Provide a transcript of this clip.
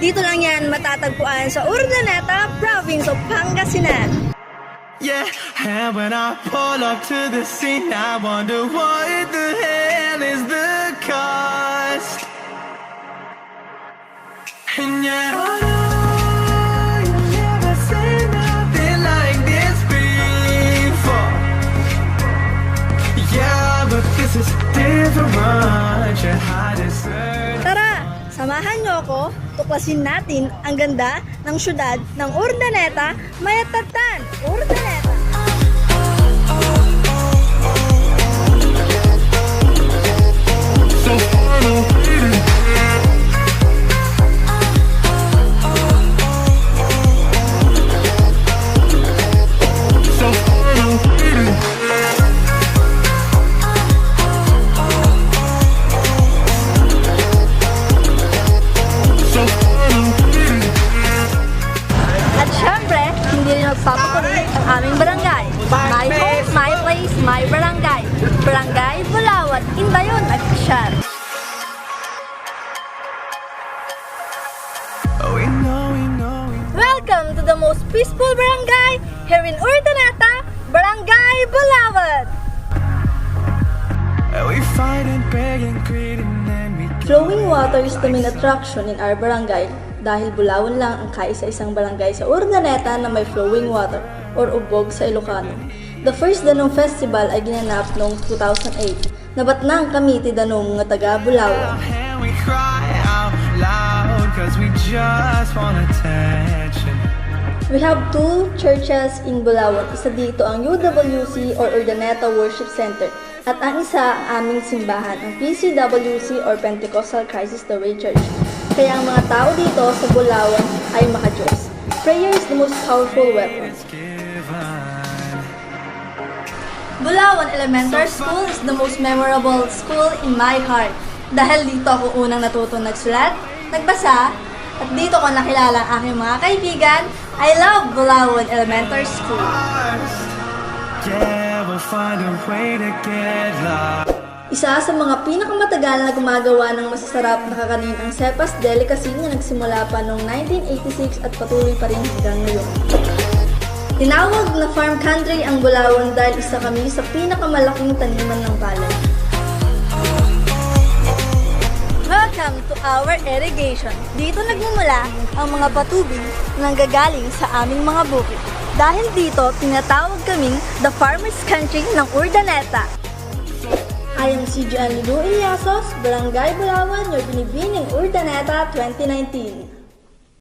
Dito lang yan matatagpuan sa Urdaneta, Province of Pangasinan. Yeah, and when I pull up to the scene, I wonder what the hell is the cost. And yeah, I know you've never seen nothing like this before. Yeah, but this is different. You're high dessert. Tara, samahan niyo ako, tuklasin natin ang ganda ng syudad ng Urdaneta, Mayatatan, Urdaneta. So At syempre, hindi rin magpapakulit ang aming barangay. My home, my place, my barangay. Barangay Bulawat, Indayon at Pisyar. we know. Welcome to the most peaceful barangay here in Urdaneta, Barangay Bulawat. We fight and beg and greed and then we Flowing water is the main attraction in our barangay dahil Bulawan lang ang kaisa-isang barangay sa Urdaneta na may flowing water or ubog sa Ilocano. The first Danong Festival ay ginanap noong 2008 na batnang kami ti Danong nga taga Bulawan. and we cry out loud cause we just want attention. We have two churches in Bulawan. Isa dito ang UWC or Urdaneta Worship Center at ang isa ang aming simbahan, ang PCWC or Pentecostal Crisis the Way Church. Kaya ang mga tao dito sa Bulawan ay maka-Diyos. Prayer is the most powerful weapon. It's given. Bulawan Elementary School is the most memorable school in my heart. Dahil dito ako unang natutong nagsulat, nagbasa, at dito ko nakilala ang aking mga kaibigan. I love Bulawan Elementary School. Yeah, we'll find a way to get lost. Isa sa mga pinakamatagal na gumagawa ng masasarap na kakanin ang Cepas Delicacy na nagsimula pa noong 1986 at patuloy pa rin hanggang ngayon. Tinawag na farm country ang Bulawan dahil isa kami sa pinakamalaking taniman ng palay. Welcome to our irrigation. Dito nagmumula ang mga patubig na nanggagaling sa aming mga bukid. Dahil dito, tinatawag kaming the farmer's country ng Urdaneta. I am si Gianludo Illasos, Barangay Bulawan, your binibining Urdaneta 2019.